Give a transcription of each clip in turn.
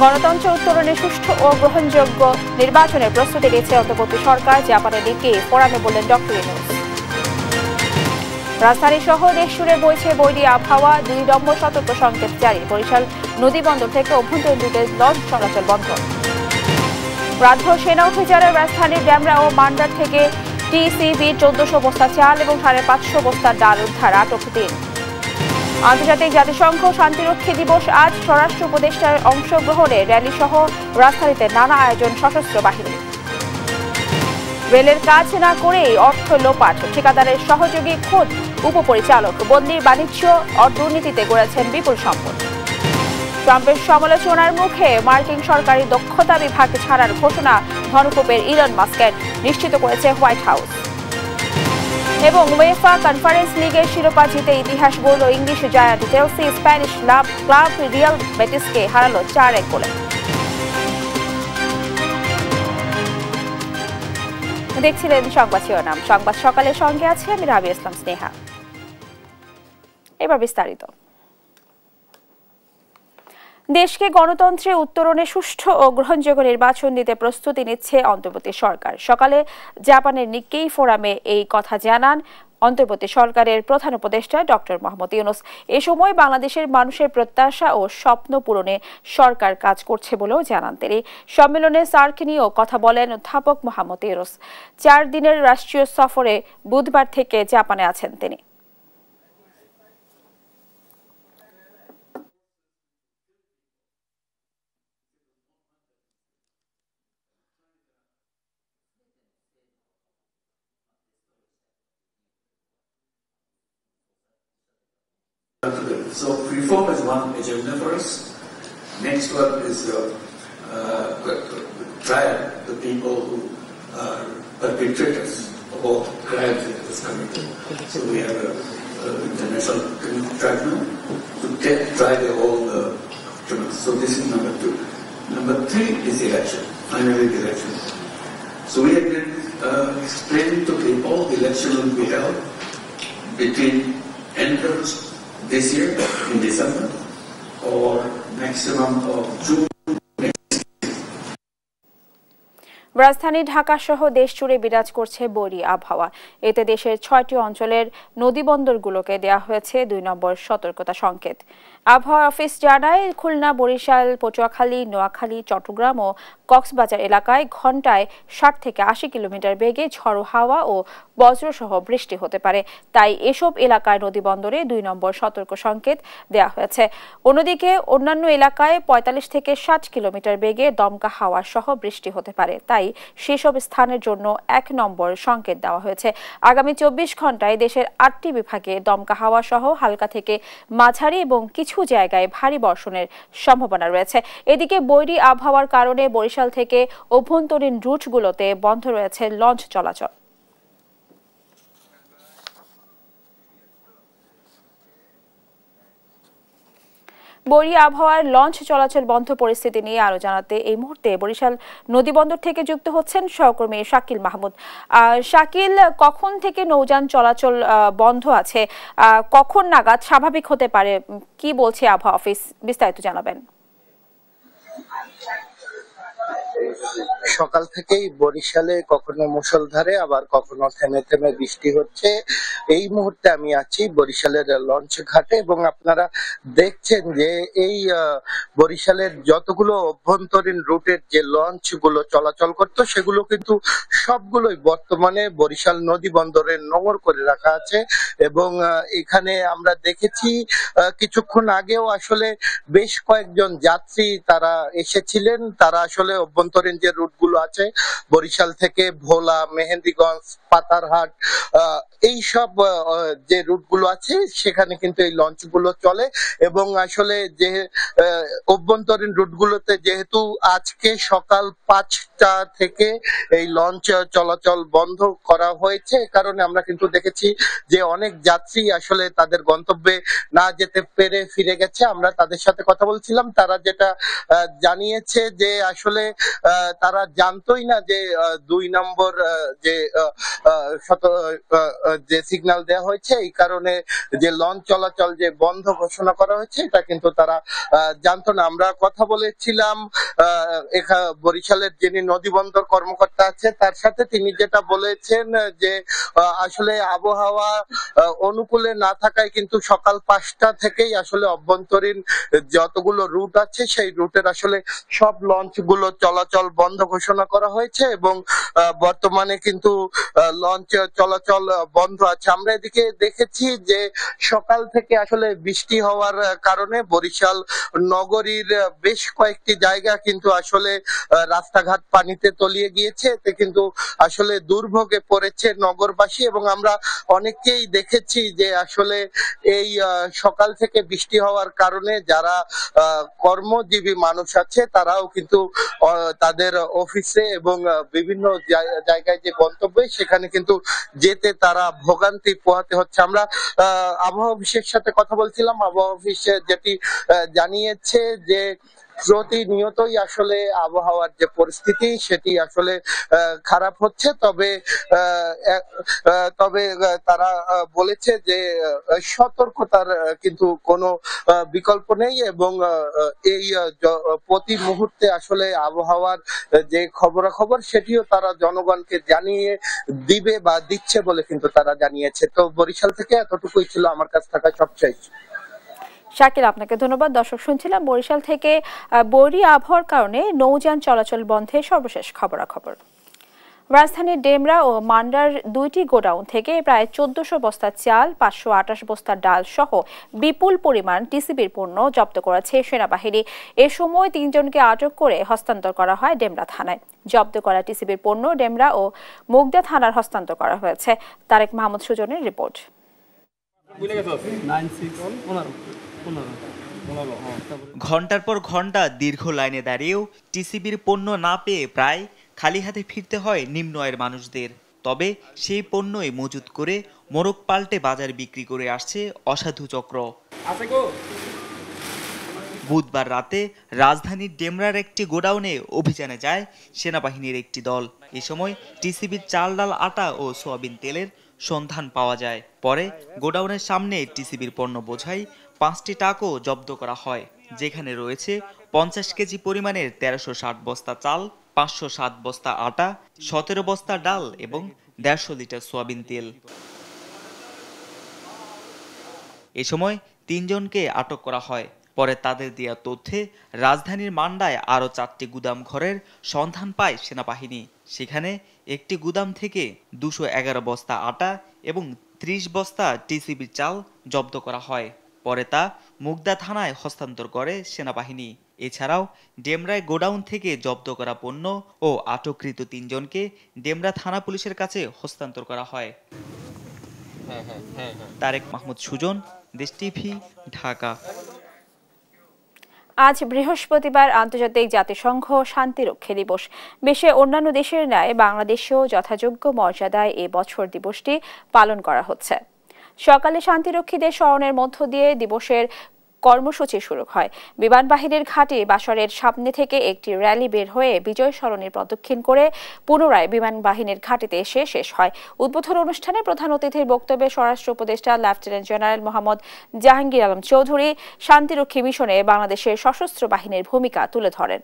গণতন্ত্র উত্তরণে সুষ্ঠু ও গ্রহণযোগ্য নির্বাচনের প্রস্তুতি নিচ্ছে অন্তর্বর্তী সরকার, জাপানের নিক্কেই ফোরামে বললেন ডক্টর ইউনূস। রাজধানী সহ দেশ জুড়ে বইছে বৈরী আবহাওয়া, ২ নম্বর সতর্ক সংকেত জারি। বরিশাল নদীবন্দর থেকে অভ্যন্তরীণ রুটে লঞ্চ চলাচল বন্ধ। রাতভর সেনা অভিযানে রাজধানীর ড্যামরা ও মান্ডার থেকে টিসিবি ১৪০০ বস্তা চাল এবং ৫৫০ বস্তা ডাল উদ্ধার, আটক ৩। আন্তর্জাতিক জাতিসংঘ শান্তিরক্ষী দিবস আজ, স্বরাষ্ট্র উপদেষ্টার অংশগ্রহণে র্যালি সহ রাজধানীতে নানা আয়োজন সশস্ত্র বাহিনী। রেলের কাজ না করেই অর্থ লোপাট, ঠিকাদারের সহযোগী খোদ উপপরিচালক। বদলির বাণিজ্য দুর্নীতিতে গড়েছেন বিপুল সম্পদ। ট্রাম্পের সমালোচনার মুখে মার্কিন সরকারি দক্ষতা বিভাগ ছাড়ার ঘোষণা ধনকুবের ইলন মাস্কের, নিশ্চিত করেছে হোয়াইট হাউস। এবং উয়েফা কনফারেন্স লিগের শিরোপা জিতে ইতিহাস গড়ল English giant Chelsea. Spanish club Real বেটিসকে হারালো ৪-১ গোলে। দেখছিলেন সংবাদ শিরোনাম। সংবাদ সকালের সঙ্গে আছে আমি রাবি ইসলাম স্নেহা। এবার বিস্তারিত। দেশকে গণতন্ত্রে উত্তরণে সুষ্ঠু ও গ্রহণযোগ্য নির্বাচন দিতে প্রস্তুতি নিচ্ছে অন্তর্বর্তী সরকার। সকালে জাপানের নিক্কেই ফোরামে এই কথা জানান অন্তর্বর্তী সরকারের প্রধান উপদেষ্টা ডক্টর মোহাম্মদ ইউনূস। এ সময় বাংলাদেশের মানুষের প্রত্যাশা ও স্বপ্ন পূরণে সরকার কাজ করছে বলেও জানান তিনি। সম্মেলনে সার্ক নিয়েও কথা বলেন অধ্যাপক মোহাম্মদ ইউনূস। ৪ দিনের রাষ্ট্রীয় সফরে বুধবার থেকে জাপানে আছেন তিনি। So reform is one agenda for us. Next one is trial the people who are perpetrators of all crimes in this country. So we have an international tribunal to try all the criminals. So this is number 2. Number 3 is election. Finally, the election. So we have been explaining to people the election will be held between end of this year in December or maximum of June. রাজধানী ঢাকা সহ দেশ জুড়ে বিরাজ করছে বৈরী আবহাওয়া। এতে দেশের ৬টি অঞ্চলের নদীবন্দরগুলোকে দেওয়া হয়েছে ২ নম্বর সতর্কতা সংকেত। আবহাওয়া অফিস জানায়, খুলনা, বরিশাল, পটুয়াখালী, নোয়াখালী, চট্টগ্রাম ও কক্সবাজার এলাকায় ঘন্টায় ৬০ থেকে ৮০ কিলোমিটার বেগে ঝড়ো হাওয়া ও বজ্রসহ বৃষ্টি হতে পারে। তাই এসব এলাকায় নদীবন্দরে ২ নম্বর সতর্ক সংকেত দেওয়া হয়েছে। অন্যদিকে অন্যান্য এলাকায় ৪৫ থেকে ৬০ কিলোমিটার বেগে দমকা হাওয়া সহ বৃষ্টি হতে পারে। তাই সেসব স্থানের জন্য ১ নম্বর সংকেত দেওয়া হয়েছে। আগামী ২৪ ঘন্টায় দেশের ৮টি বিভাগে দমকা হাওয়া সহ হালকা থেকে মাঝারি এবং কিছু জায়গায় ভারী বর্ষণের সম্ভাবনা রয়েছে। এদিকে বৈরী আবহাওয়ার কারণে বরিশাল থেকে অভ্যন্তরীণ রুটগুলোতে বন্ধ রয়েছে লঞ্চ চলাচল। বৈরী আবহাওয়ার লঞ্চ চলাচল বন্ধ পরিস্থিতি নিয়ে আরো জানাতে এই মুহূর্তে বরিশাল নদীবন্দর থেকে যুক্ত হচ্ছেন সহকর্মী শাকিল মাহমুদ। শাকিল, কখন থেকে নৌযান চলাচল বন্ধ আছে, কখন নাগাদ স্বাভাবিক হতে পারে, কি বলছে আবহাওয়া অফিস, বিস্তারিত জানাবেন। সকাল থেকেই বরিশালে কখনো মুষলধারে আবার কখনো থেমে থেমে বৃষ্টি হচ্ছে। এই মুহূর্তে আমি আছি বরিশালের লঞ্চ ঘাটে এবং আপনারা দেখছেন যে এই বরিশালের যতগুলো অভ্যন্তরীণ রুটের যে লঞ্চ গুলো চলাচল করতো সেগুলো কিন্তু সবগুলোই বর্তমানে বরিশাল নদী বন্দরে নোঙর করে রাখা আছে। এবং এখানে আমরা দেখেছি কিছুক্ষণ আগেও আসলে বেশ কয়েকজন যাত্রী তারা এসেছিলেন। তারা আসলে অভ্যন্তরীণ যে রুটগুলো আছে বরিশাল থেকে ভোলা, মেহেন্দিগঞ্জ, পাতারহাট, এই সব যে রুটগুলো আছে সেখানে কিন্তু এই লঞ্চগুলো চলে। এবং আসলে যে অভ্যন্তরীণ রুটগুলোতে যেহেতু আজকে সকাল ৫টা থেকে এই লঞ্চ চলাচল বন্ধ করা হয়েছে, কারণে আমরা কিন্তু দেখেছি যে অনেক যাত্রী আসলে তাদের গন্তব্যে না যেতে পেরে ফিরে গেছে। আমরা তাদের সাথে কথা বলছিলাম, তারা যেটা জানিয়েছে যে আসলে তারা জানতোই না যে 2 নম্বর যে সিগন্যাল দেওয়া হয়েছে, এই কারণে যে লঞ্চ চলাচল যে বন্ধ ঘোষণা করা হয়েছে এটা কিন্তু তারা জানতো না। আমরা কথা বলেছিলাম বরিশালের যিনি নদীবন্দর কর্মকর্তা আছে তার সাথে, তিনি যেটা বলেছেন যে আসলে আবহাওয়া অনুকূলে না থাকায় কিন্তু সকাল 5টা থেকেই আসলে অভ্যন্তরীণ যতগুলো রুট আছে সেই রুটের আসলে সব লঞ্চ গুলো চলাচল বন্ধ ঘোষণা করা হয়েছে এবং বর্তমানে কিন্তু লঞ্চ চলাচল বন্ধ আছে। আমরা এদিকে দেখেছি যে সকাল থেকে আসলে বৃষ্টি হওয়ার কারণে বরিশাল নগরীর বেশ কয়েকটি জায়গা কিন্তু আসলে রাস্তাঘাট পানিতে তলিয়ে গিয়েছে, এতে কিন্তু আসলে দুর্ভোগে পড়েছে নগরবাসী এবং আমরা অনেকেই দেখেছি যে আসলে এই সকাল থেকে বৃষ্টি হওয়ার কারণে যারা কর্মজীবী মানুষ আছে তারাও কিন্তু তাদের অফিসে এবং বিভিন্ন জায়গায় যে গন্তব্য সেখানে কিন্তু যেতে তারা ভোগান্তি পোহাতে হচ্ছে। আমরা আবহাওয়া অফিসের সাথে কথা বলছিলাম, আবহাওয়া অফিস যেটি জানিয়েছে যে প্রতিনিয়তই আসলে আবহাওয়ার যে পরিস্থিতি সেটি আসলে খারাপ হচ্ছে, তবে তারা বলেছে যে সতর্কতার কিন্তু কোনো বিকল্প নেই এবং এই প্রতি মুহূর্তে আসলে আবহাওয়ার যে খবরাখবর সেটিও তারা জনগণকে জানিয়ে দিবে বা দিচ্ছে বলে কিন্তু তারা জানিয়েছে। তো বরিশাল থেকে এতটুকুই ছিল আমার কাছে থাকা সবশেষ। শাকিল, আপনাকে ধন্যবাদ। দর্শক, শুনছিলাম বরিশাল থেকে বৈরী আবহাওয়ার কারণে নৌযান চলাচল বন্ধে সর্বশেষ খবরাখবর। রাজধানীর ডেমরা ও মান্ডার 2টি গোডাউন থেকে প্রায় 1400 বস্তা চাল, 528 বস্তা ডাল সহ বিপুল পরিমাণ টিসিবির পণ্য জব্দ করেছে সেনাবাহিনী। এ সময় 3 জনকে আটক করে হস্তান্তর করা হয় ডেমরা থানায়। জব্দ করা টিসিবির পণ্য ডেমরা ও মুগদা থানার হস্তান্তর করা হয়েছে। তারেক মাহমুদ সুজনের রিপোর্ট। ঘন্টার পর ঘন্টা দীর্ঘ লাইনে দাঁড়িয়েও টিসিবির পণ্য না পেয়ে প্রায় খালি হাতে ফিরতে হয় নিম্ন আয়ের মানুষদের। তবে সেই পণ্যই মজুত করে মোড়ক পাল্টে বাজার বিক্রি করে আসছে অসাধু চক্র। বুধবার রাতে রাজধানীর ডেমরার একটি গোডাউনে অভিযানে যায় সেনাবাহিনীর একটি দল। এ সময় টিসিবির চাল, ডাল, আটা ও সোয়াবিন তেলের সন্ধান পাওয়া যায়। পরে গোডাউনের সামনে টিসিবির পণ্য বোঝাই 5টি ট্রাকও জব্দ করা হয়, যেখানে রয়েছে 50 কেজি পরিমাণের 1360 বস্তা চাল, 507 বস্তা আটা, 17 বস্তা ডাল এবং 150 লিটার সোয়াবিন তেল। এ সময় 3 জনকে আটক করা হয়। পরে তাদের দেয়া তথ্যে রাজধানীর মান্ডায় আরও 4টি গুদাম ঘরের সন্ধান পায় সেনাবাহিনী। সেখানে একটি গুদাম থেকে 211 বস্তা আটা এবং 30 বস্তা টিসিবি চাল জব্দ করা হয়। পরে তা মুগদা থানায় হস্তান্তর করে সেনাবাহিনী। এছাড়াও ডেমরায় গোডাউন থেকে জব্দ করা পণ্য ও আটককৃত 3 জনকে ডেমরা থানা পুলিশের কাছে হস্তান্তর করা হয়। তারেক মাহমুদ সুজন, দেশ টিভি, ঢাকা। আজ বৃহস্পতিবার আন্তর্জাতিক জাতিসংঘ শান্তিরক্ষী দিবস। বিশ্বের অন্যান্য দেশের ন্যায় বাংলাদেশেও যথাযোগ্য মর্যাদায় এ বছর দিবসটি পালন করা হচ্ছে। সকালে শান্তিরক্ষীদের স্মরণের মধ্য দিয়ে দিবসের কর্মসূচি শুরু হয়। বিমান বাহিনীর ঘাঁটি বাসরের সামনে থেকে একটি র্যালি বের হয়ে বিজয় সরণি প্রদক্ষিণ করে পুনরায় বিমান বাহিনীর ঘাঁটিতে এসে শেষ হয়। উদ্বোধন অনুষ্ঠানে প্রধান অতিথির বক্তব্যে স্বরাষ্ট্র উপদেষ্টা লেফটেন্যান্ট জেনারেল মোহাম্মদ জাহাঙ্গীর আলম চৌধুরী শান্তিরক্ষী মিশনে বাংলাদেশের সশস্ত্র বাহিনীর ভূমিকা তুলে ধরেন।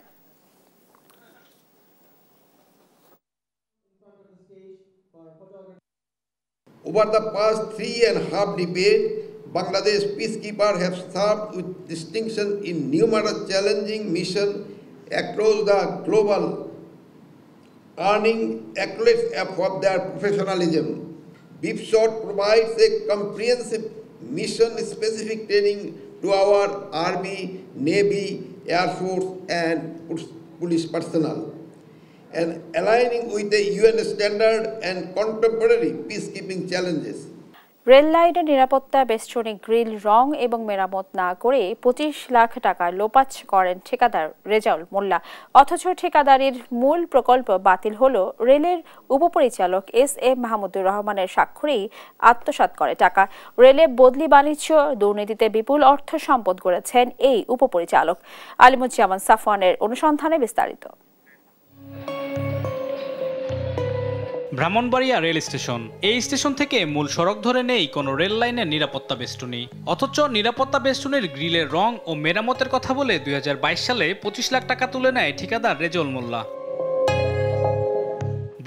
Over the past 3.5 decades, Bangladesh peacekeepers have served with distinction in numerous challenging missions across the global, earning accolades for their professionalism. BIPSOT provides a comprehensive mission-specific training to our Army, Navy, Air Force, and police personnel, and aligning with the UN standard and contemporary peacekeeping challenges. Rail লাইনের নিরাপত্তা বেষ্টনী grill রং এবং মেরামত না করে 25 লাখ টাকা লোপাট করেন ঠিকাদার রেজাউল মোল্লা। অথচ ঠিকাদারির মূল প্রকল্প বাতিল হলো রেলের উপপরিচালক এস.এম. মাহমুদুর রহমানের স্বাক্ষরেই আত্মসাৎ করে টাকা। রেলে বদলি বাণিজ্য দুর্নীতিতে বিপুল অর্থ সম্পদ গড়েছেন এই উপপরিচালক। আলিমুজ্জামান সাফওয়ানের অনুসন্ধানে বিস্তারিত। Brahmanbaria rail station. এই স্টেশন থেকে মূল সড়ক ধরে নেই কোনো রেল লাইনের নিরাপত্তা বেষ্টনী। অথচ নিরাপত্তা বেষ্টনীর গ্রিলের রং ও মেরামতের কথা বলে 2022 সালে 25 লাখ টাকা তুলে নেয় ঠিকাদার রেজাউল মোল্লা।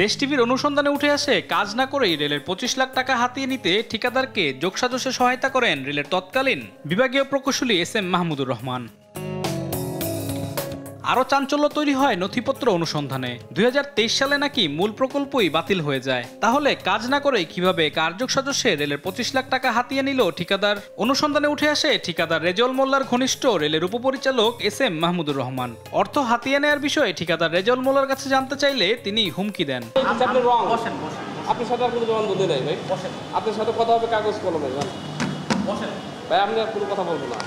দেশ টিভির অনুসন্ধানে উঠে আসে, কাজ না করেই রেলের 25 লাখ টাকা হাতিয়ে নিতে ঠিকাদারকে যোগসাজশে সহায়তা করেন রেলের তৎকালীন বিভাগীয় প্রকৌশলী SM মাহমুদুর রহমান। আরও চাঞ্চল্য তৈরি হয় নথিপত্র অনুসন্ধানে। 2023 সালে নাকি মূল প্রকল্পই বাতিল হয়ে যায়। তাহলে কাজ না করেই কিভাবে কার্যসাজশে রেলের 25 লাখ টাকা হাতিয়ে নিল ঠিকাদার? অনুসন্ধানে উঠে আসে ঠিকাদার রেজাউল মোল্লার ঘনিষ্ঠ রেলের উপপরিচালক SM মাহমুদুর রহমান। অর্থ হাতিয়ে নেওয়ার বিষয়ে ঠিকাদার রেজাউল মোল্লার কাছে জানতে চাইলে তিনি হুমকি দেন। আপনার সাথে আর কোনো জবানবন্দি নেই ভাই, আপনার সাথে কথা হবে কাগজ কলমে। ভাই আপনি আর কোনো কথা বলবো না,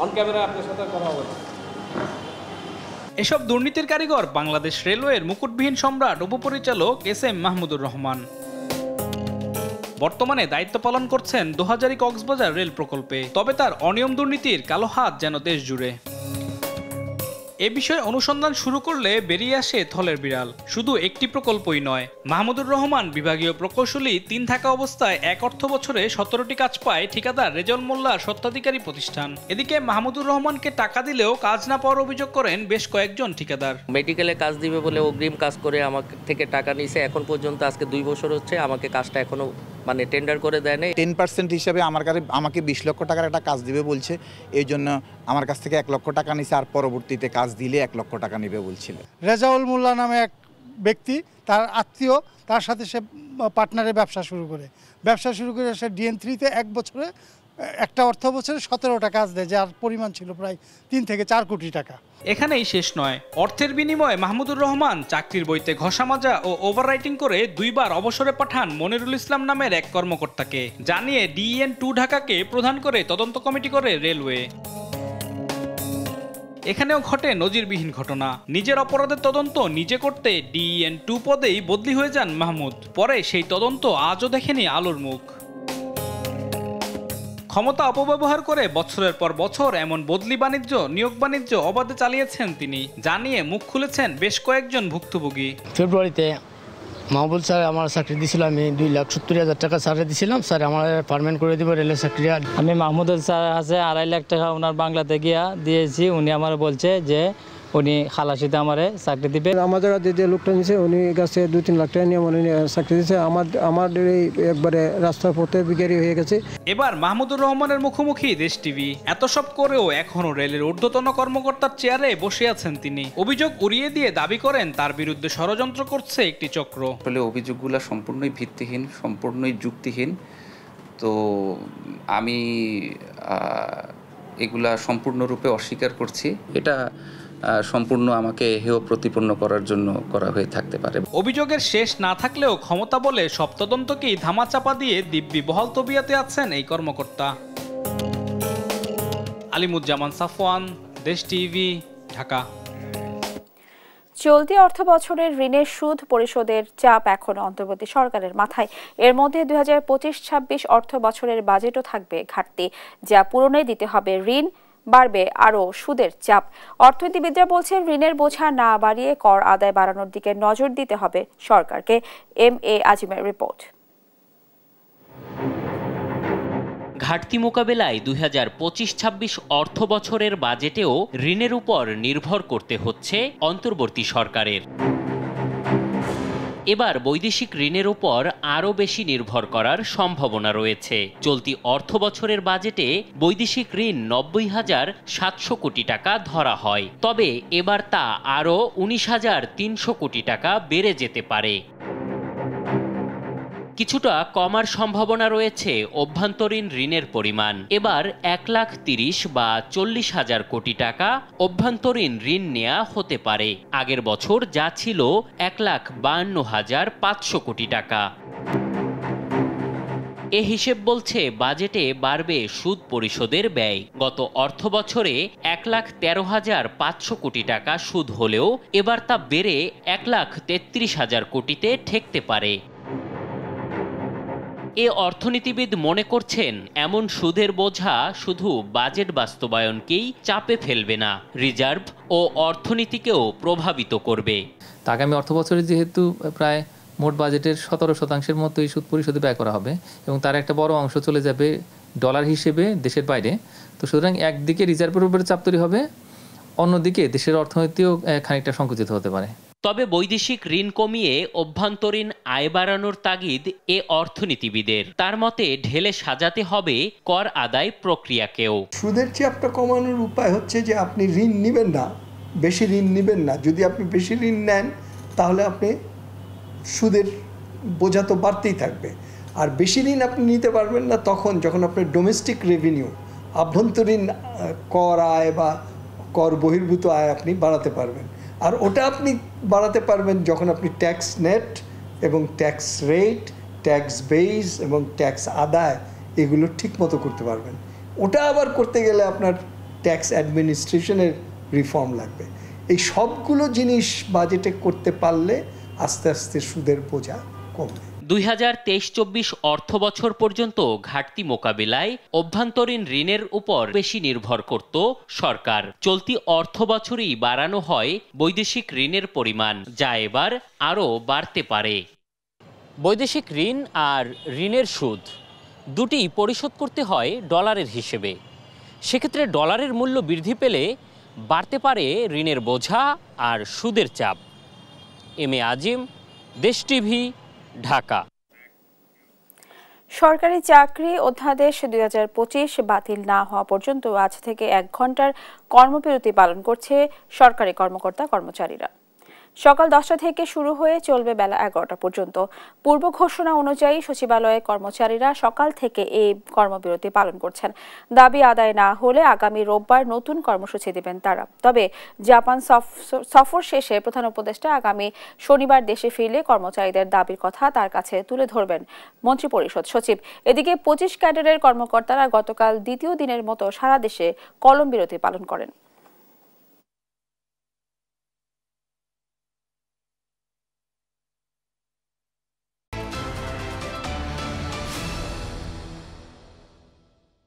অন ক্যামেরা আপনার সাথে কথা হবে না। এসব দুর্নীতির কারিগর বাংলাদেশ রেলওয়ের মুকুটবিহীন সম্রাট উপপরিচালক SM মাহমুদুর রহমান। বর্তমানে দায়িত্ব পালন করছেন দোহাজারী কক্সবাজার রেল প্রকল্পে। তবে তার অনিয়ম দুর্নীতির কালো হাত যেন দেশ জুড়ে। এ বিষয়ে অনুসন্ধান শুরু করলে বেরিয়ে আসে থলের বিড়াল। শুধু একটি প্রকল্পই নয়, মাহমুদুর রহমান বিভাগীয় প্রকৌশলী 3 থাকা অবস্থায় এক অর্থ বছরে 17টি কাজ পায় ঠিকাদার রেজাউল মোল্লার স্বত্বাধিকারী প্রতিষ্ঠান। এদিকে মাহমুদুর রহমানকে টাকা দিলেও কাজ না পাওয়ার অভিযোগ করেন বেশ কয়েকজন ঠিকাদার। মেডিকেলে কাজ দিবে বলে অগ্রিম কাজ করে আমার থেকে টাকা নিয়েছে। এখন পর্যন্ত আজকে 2 বছর হচ্ছে, আমাকে কাজটা এখনো টেন্ডার করে দেয় নাই। 10% হিসাবে আমাকে 20 লক্ষ টাকার একটা কাজ দিবে বলছে। এই জন্য আমার কাছ থেকে 1 লক্ষ টাকা নিয়েছে, আর পরবর্তীতে কাজ দিলে 1 লক্ষ টাকা নেবে বলছিল। রেজাউল মোল্লা নামে এক ব্যক্তি, তার আত্মীয়, তার সাথে সে পার্টনারে ব্যবসা শুরু করে সে DN3-তে 1 বছরে একটা অর্থ বছরে 17টা কাজ দেয়, যার পরিমাণ ছিল প্রায় 3 থেকে 4 কোটি টাকা। এখানেই শেষ নয়। অর্থের বিনিময়ে মাহমুদুর রহমান চাকরির বইতে ঘষা মাজা ও ওভাররাইটিং করে 2 বার অবসরে পাঠান মনিরুল ইসলাম নামের এক কর্মকর্তাকে। জানিয়ে DN2 ঢাকাকে প্রধান করে তদন্ত কমিটি করে রেলওয়ে। এখানেও ঘটে নজিরবিহীন ঘটনা। নিজের অপরাধের তদন্ত নিজে করতে DN2 পদেই বদলি হয়ে যান মাহমুদ। পরে সেই তদন্ত আজও দেখেনি আলোর মুখ। ক্ষমতা অপব্যবহার করে বছরের পর বছর এমন বদলি বাণিজ্য, নিয়োগ বাণিজ্য অবাধে চালিয়েছেন তিনি। জানিয়ে মুখ খুলেছেন বেশ কয়েকজন ভুক্তভোগী। ফেব্রুয়ারিতে মাহবুব স্যার আমার চাকরি দিয়েছিল, আমি 2,70,000 টাকা স্যারে দিয়েছিলাম, স্যার আমার পারমানেন্ট করে দিব রেলের চাকরি। আমি মাহমুদ স্যার আছে 2.5 লাখ টাকা ওনার বাংলাতে গিয়া দিয়েছি। উনি আমার বলছে যে উনি খালাসিতে আমারে চাকরি দিবে। আমাদের যে লোকটা নিয়েছে উনি কাছে 2-3 লাখ টাকা নিয়ে মনে চাকরি দিয়েছে। আমাদের একবারে রাস্তার পথে বিকারি হয়ে গেছে। এবার মাহমুদুর রহমানের মুখোমুখি দেশ টিভি। এত সব করেও এখনো রেলের ঊর্ধ্বতন কর্মকর্তার চেয়ারে বসে আছেন তিনি। অভিযোগ উড়িয়ে দিয়ে দাবি করেন তার বিরুদ্ধে ষড়যন্ত্র করছে একটি চক্র। আসলে অভিযোগগুলো সম্পূর্ণই ভিত্তিহীন, সম্পূর্ণই যুক্তিহীন। তো আমি এগুলা সম্পূর্ণরূপে অস্বীকার করছি। এটা সম্পূর্ণ আমাকে হেয় প্রতিপন্ন করার জন্য করা হয়ে থাকতে পারে। অভিযোগের শেষ না থাকলেও ক্ষমতা বলে সব তদন্তকেই ধামাচাপা দিয়ে দিব্যি বহাল তবিয়াতে আছেন এই কর্মকর্তা। আলিমুজ্জামান সাফওয়ান, দেশ টিভি, ঢাকা। চলতি অর্থ বছরের ঋণের সুদ পরিশোধের চাপ এখন অন্তর্বর্তী সরকারের মাথায়। এর মধ্যে 2025-26 অর্থ বছরের বাজেটও থাকবে ঘাটতি, যা পূরণে দিতে হবে ঋণ। বাড়বে আরও সুদের চাপ। অর্থনীতিবিদরা বলছেন ঋণের বোঝা না বাড়িয়ে কর আদায় বাড়ানোর দিকে নজর দিতে হবে সরকারকে। MA আজিমের রিপোর্ট। ঘাটতি মোকাবেলায় 2025-26 অর্থ বছরের বাজেটেও ঋণের উপর নির্ভর করতে হচ্ছে অন্তর্বর্তী সরকারের। এবার বৈদেশিক ঋণের উপর আরও বেশি নির্ভর করার সম্ভাবনা রয়েছে। চলতি অর্থ বছরের বাজেটে বৈদেশিক ঋণ 90,700 কোটি টাকা ধরা হয়। তবে এবার তা আরও 19,300 কোটি টাকা বেড়ে যেতে পারে। কিছুটা কমার সম্ভাবনা রয়েছে অভ্যন্তরীণ ঋণের পরিমাণ। এবার 1,30,000 বা 40,000 কোটি টাকা অভ্যন্তরীণ ঋণ নেওয়া হতে পারে। আগের বছর যা ছিল 1,52,500 কোটি টাকা। এ হিসেব বলছে বাজেটে বাড়বে সুদ পরিশোধের ব্যয়। গত অর্থ বছরে 1,13,500 কোটি টাকা সুদ হলেও এবার তা বেড়ে 1,33,000 কোটিতে ঠেকতে পারে। এ অর্থনীতিবিদ মনে করছেন এমন সুদের বোঝা শুধু বাজেট বাস্তবায়নকেই চাপে ফেলবে না, রিজার্ভ ও অর্থনীতিকেও প্রভাবিত করবে। আগামী অর্থবছরে যেহেতু প্রায় মোট বাজেটের 17% মতোই সুদ পরিশোধে ব্যয় করা হবে এবং তার একটা বড় অংশ চলে যাবে ডলার হিসেবে দেশের বাইরে, তো সুতরাং একদিকে রিজার্ভের উপরে চাপ তৈরি হবে, অন্যদিকে দেশের অর্থনীতিও খানিকটা সংকুচিত হতে পারে। তবে বৈদেশিক ঋণ কমিয়ে অভ্যন্তরীণ আয় বাড়ানোর তাগিদ এ অর্থনীতিবিদের। তার মতে ঢেলে সাজাতে হবে কর আদায় প্রক্রিয়াকেও। সুদের চাপটা কমানোর উপায় হচ্ছে যে আপনি ঋণ নেবেন না, বেশি ঋণ নেবেন না। যদি আপনি বেশি ঋণ নেন তাহলে আপনি সুদের বোঝা তো বাড়তেই থাকবে। আর বেশি ঋণ আপনি নিতে পারবেন না তখন যখন আপনার ডোমেস্টিক রেভিনিউ, আভ্যন্তরীণ কর আয় বা কর বহির্ভূত আয় আপনি বাড়াতে পারবেন। আর ওটা আপনি বাড়াতে পারবেন যখন আপনি ট্যাক্স নেট এবং ট্যাক্স রেট, ট্যাক্স বেস এবং ট্যাক্স আদায় এগুলো ঠিক মতো করতে পারবেন। ওটা আবার করতে গেলে আপনার ট্যাক্স অ্যাডমিনিস্ট্রেশনের রিফর্ম লাগবে। এই সবগুলো জিনিস বাজেটে করতে পারলে আস্তে আস্তে সুদের বোঝা কমবে। 2023-24 অর্থবছর পর্যন্ত ঘাটতি মোকাবিলায় অভ্যন্তরীণ ঋণের উপর বেশি নির্ভর করত সরকার। চলতি অর্থবছরই বাড়ানো হয় বৈদেশিক ঋণের পরিমাণ, যা এবার আরও বাড়তে পারে। বৈদেশিক ঋণ আর ঋণের সুদ দুটি পরিশোধ করতে হয় ডলারের হিসেবে। সেক্ষেত্রে ডলারের মূল্য বৃদ্ধি পেলে বাড়তে পারে ঋণের বোঝা আর সুদের চাপ। এম এ আজিম, দেশ টিভি, ঢাকা। সরকারি চাকরি অধ্যাদেশ 2025 বাতিল না হওয়া পর্যন্ত আজ থেকে 1 ঘন্টার কর্মবিরতি পালন করছে সরকারি কর্মকর্তা কর্মচারীরা। সকাল 10টা থেকে শুরু হয়ে চলবে বেলা 11টা পর্যন্ত। পূর্ব ঘোষণা অনুযায়ী সচিবালয়ের কর্মচারীরা সকাল থেকে এই কর্মবিরতি পালন করছেন। দাবি আদায় না হলে আগামী রোববার নতুন কর্মসূচি দেবেন তারা। তবে জাপান সফর শেষে প্রধান উপদেষ্টা আগামী শনিবার দেশে ফিরলে কর্মচারীদের দাবির কথা তার কাছে তুলে ধরবেন মন্ত্রিপরিষদ সচিব। এদিকে 25 ক্যাডারের কর্মকর্তারা গতকাল দ্বিতীয় দিনের মতো সারা দেশে কর্মবিরতি পালন করেন।